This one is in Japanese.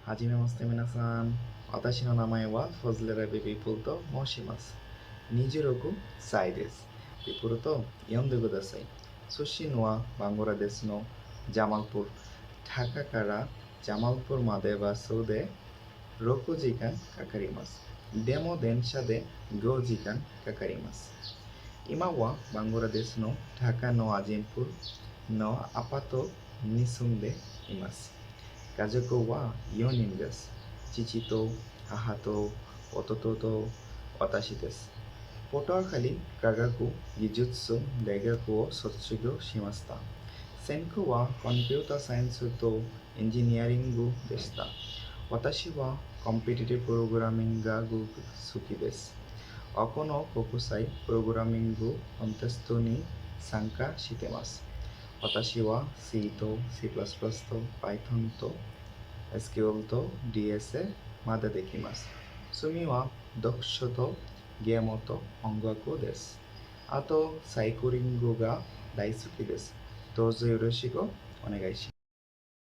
はじめまして皆さん。私の名前はフォズレラビピプルと申します。26歳です。ピプルと呼んでください。出身はバングラデシュのジャマルプール。ঢাকাからジャマルプールまでバスで6時間かかります。でも電車で5時間かかります。今はバングラデシュのঢাকাのアジンプールのアパートに住んでいます。家族は4人です。父と母と弟と私です。ポトアカリ科学技術大学を卒業しました。専攻はコンピュータサイエンスとエンジニアリングでした。私はコンピティティブプログラミングが好きです。過去の国際プログラミングコンテストに参加しています。私は C と C++ と Python と SQL と DSA までできます。趣味は読書とゲームと音楽です。あと、サイクリングが大好きです。どうぞよろしくお願いします。